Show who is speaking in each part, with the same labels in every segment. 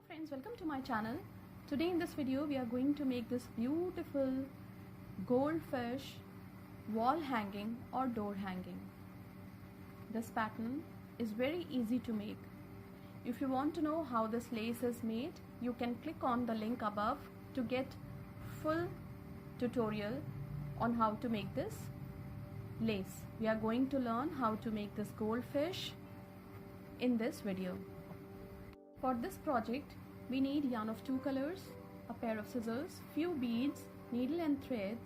Speaker 1: friends, welcome to my channel. Today in this video we are going to make this beautiful goldfish wall hanging or door hanging. This pattern is very easy to make. If you want to know how this lace is made, you can click on the link above to get full tutorial on how to make this lace. We are going to learn how to make this goldfish in this video. For this project, we need yarn of 2 colors, a pair of scissors, few beads, needle and thread,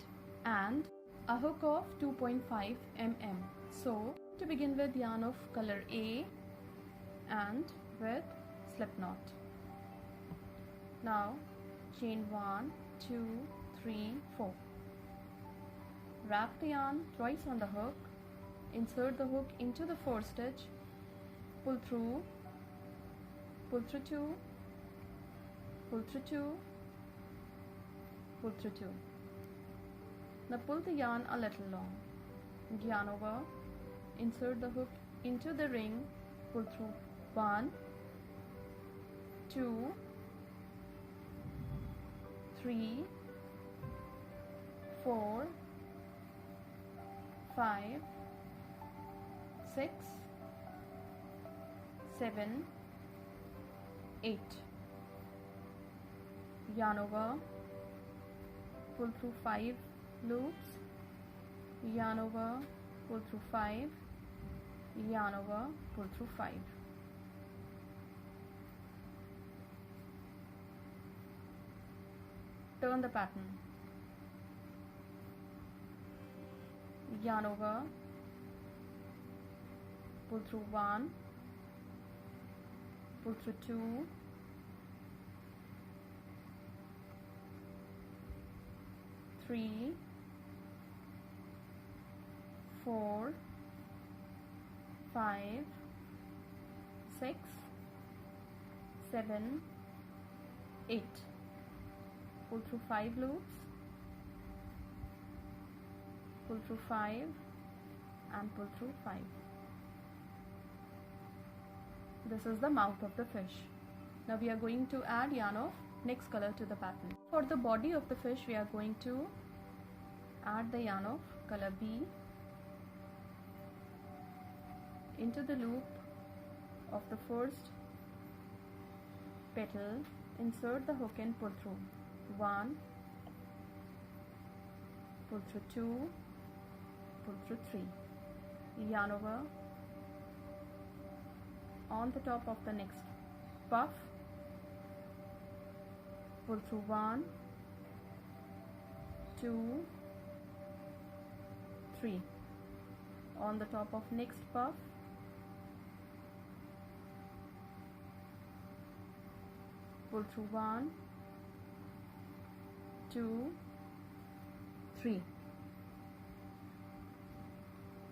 Speaker 1: and a hook of 2.5 mm. So, to begin with yarn of color A and with slip knot. Now, chain 1, 2, 3, 4. Wrap the yarn twice on the hook, insert the hook into the 4th stitch, pull through 2, pull through 2, pull through 2. Now pull the yarn a little long, yarn over, insert the hook into the ring, pull through 1, 2, 3, 4, 5, 6, 7, 8. Yarn over, pull through 5 loops, yarn over, pull through 5, yarn over, pull through 5. Turn the pattern. Yarn over, pull through 1, pull through 2, three, 4, 5, 6, 7, 8. Pull through 5 loops, pull through 5 and pull through 5. This is the mouth of the fish. Now we are going to add yarn of next color to the pattern. For the body of the fish, we are going to add the yarn of color B into the loop of the first petal. Insert the hook and pull through 1, pull through 2, pull through 3. Yarn over on the top of the next puff, pull through 1, 2, 3. On the top of next puff, pull through 1, 2, 3.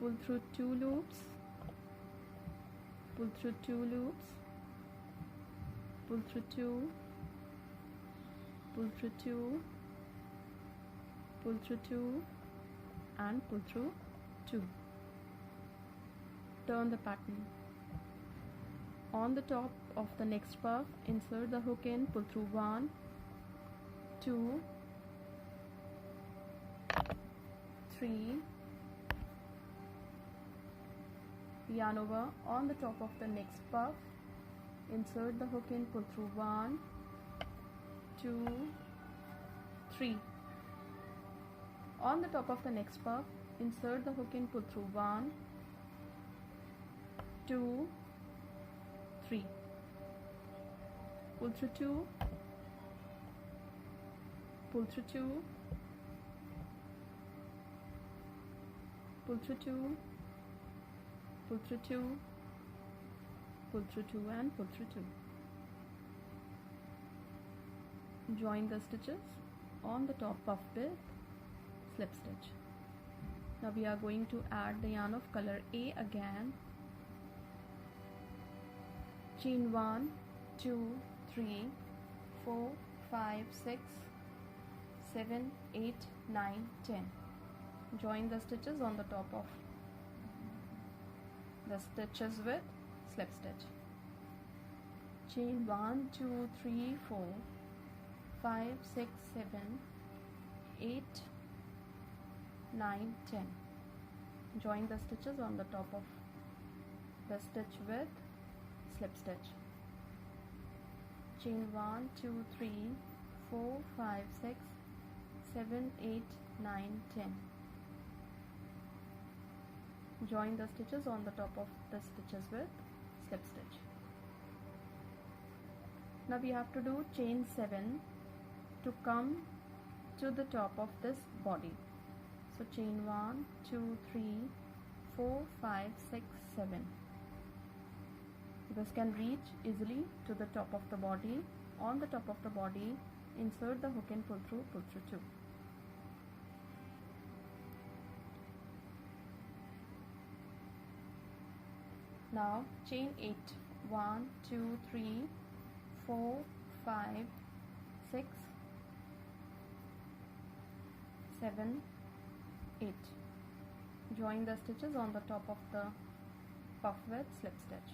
Speaker 1: Pull through 2 loops, pull through 2 loops, pull through 2, pull through 2, pull through 2 and pull through 2. Turn the pattern. On the top of the next puff, insert the hook in, pull through 1, 2, 3, yarn over on the top of the next puff, insert the hook in, pull through 1, 2, 3. On the top of the next puff, insert the hook in, pull through 1, 2, 3. Pull through 2, pull through 2, pull through 2, pull through 2, pull through 2 and pull through 2. Join the stitches on the top puff with slip stitch. Now we are going to add the yarn of color A again. Chain 1, 2, 3, 4, 5, 6, 7, 8, 9, 10. Join the stitches on the top of the stitches with slip stitch. chain 1 2 3 4 5 6 7 8 9 10. Join the stitches on the top of the stitch with slip stitch. Chain 1 2 3 4 5 6 7 8 9 10. Join the stitches on the top of the stitches with slip stitch. Now we have to do chain 7 to come to the top of this body. So chain 1 2 3 4 5 6 7. This can reach easily to the top of the body. On the top of the body, insert the hook and pull through 2. Now chain 8 1 2 3 4 5 6 7 8. Join the stitches on the top of the puff with slip stitch.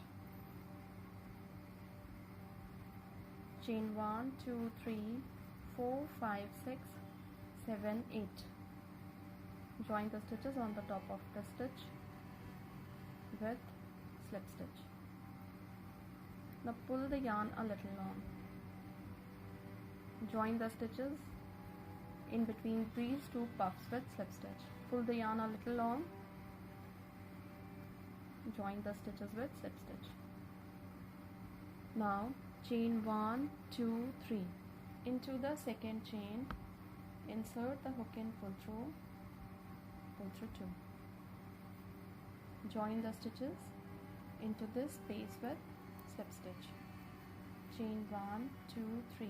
Speaker 1: Chain 1 2 3 4 5 6 7 8. Join the stitches on the top of the stitch with slip stitch. Now pull the yarn a little long. Join the stitches in between these two puffs with slip stitch. Pull the yarn a little long. Join the stitches with slip stitch. Now chain 1 2 3. Into the second chain, insert the hook and pull through 2. Join the stitches into this space with slip stitch. Chain 1 2 3.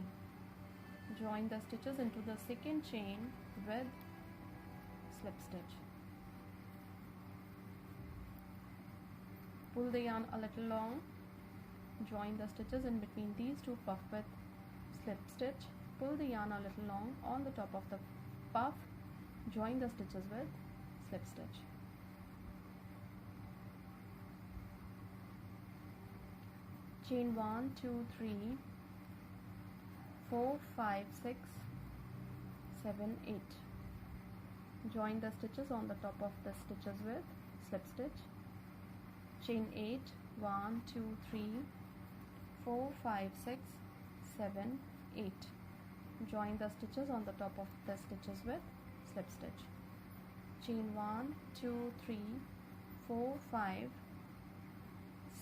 Speaker 1: Join the stitches into the second chain with slip stitch. Pull the yarn a little long. Join the stitches in between these two puff with slip stitch. Pull the yarn a little long. On the top of the puff, join the stitches with slip stitch. Chain 1 2 3 4 5 6 7 8. Join the stitches on the top of the stitches with slip stitch. Chain 8 1 2 3 4 5 6 7 8. Join the stitches on the top of the stitches with slip stitch. Chain 1 2 3 4 5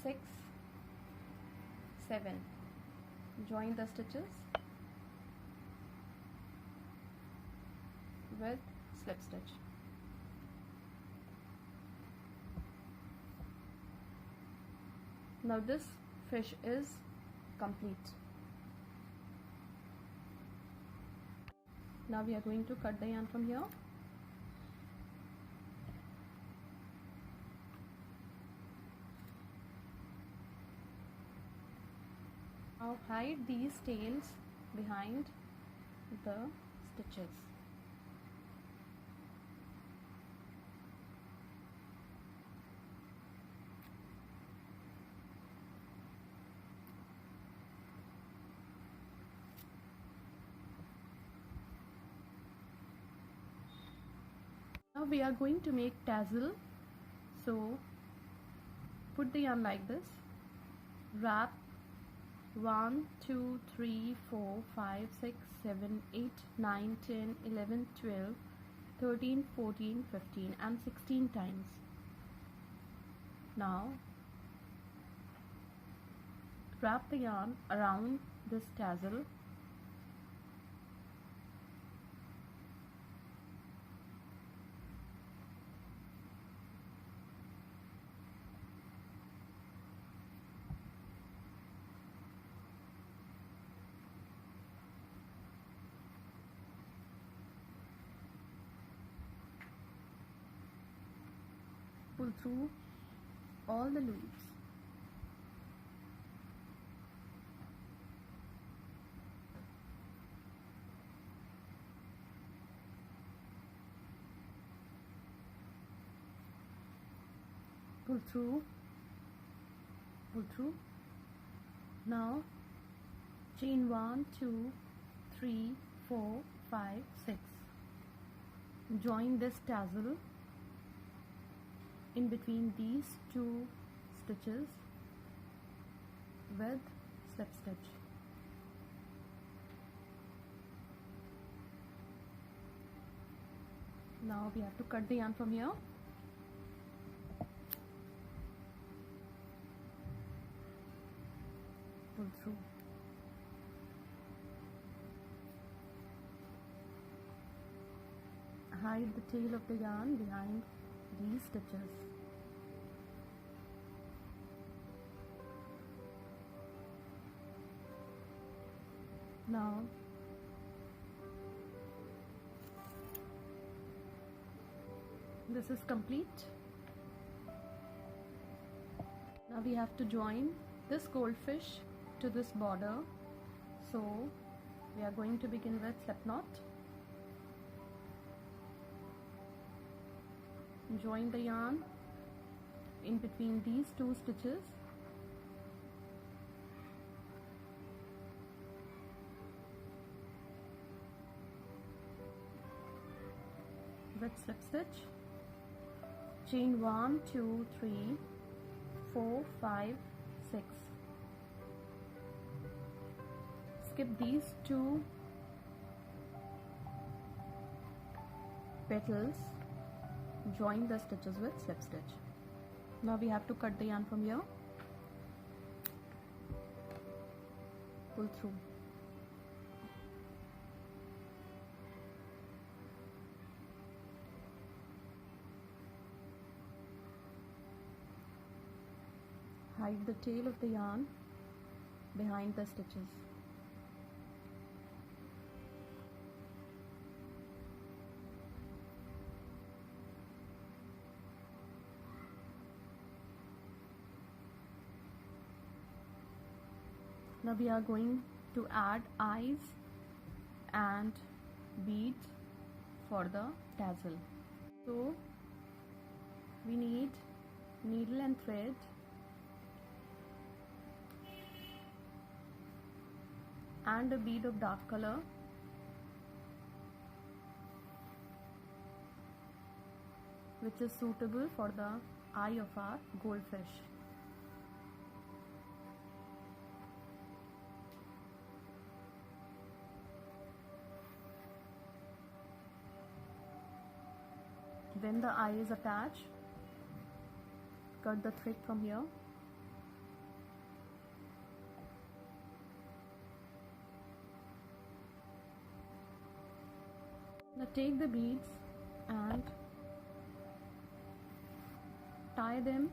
Speaker 1: 6 7. Join the stitches with slip stitch. Now this fish is complete. Now we are going to cut the yarn from here. Now hide these tails behind the stitches. Now we are going to make tassel. So put the yarn like this. Wrap 1 2 3 4 5 6 7 8 9 10 11 12 13 14 15 and 16 times. Now wrap the yarn around this tassel. Pull through all the loops. Pull through. Now chain 1 2 3 4 5 6. Join this tassel in between these two stitches with slip stitch. Now we have to cut the yarn from here. Pull through. Hide the tail of the yarn behind these stitches. Now this is complete. Now we have to join this goldfish to this border, so we are going to begin with slip knot. Join the yarn in between these two stitches. With slip stitch. Chain 1 2 3 4 5 6. Skip these two petals. Join the stitches with slip stitch. Now we have to cut the yarn from here. Pull through. Hide the tail of the yarn behind the stitches. Now we are going to add eyes and beads for the tassel. So we need needle and thread, and a bead of dark color, which is suitable for the eye of our goldfish. When the eye is attached, cut the thread from here. Now take the beads and tie them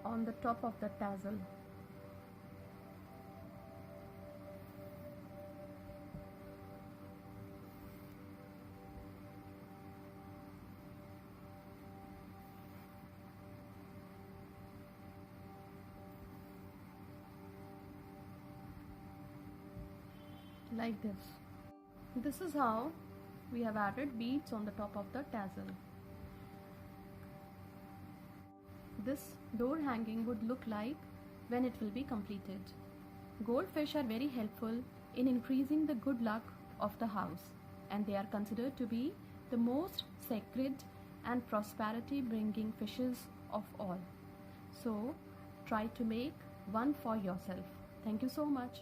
Speaker 1: on the top of the tassel. Like this. This is how we have added beads on the top of the tassel. This door hanging would look like when it will be completed. Goldfish are very helpful in increasing the good luck of the house, and they are considered to be the most sacred and prosperity bringing fishes of all. So try to make one for yourself. Thank you so much.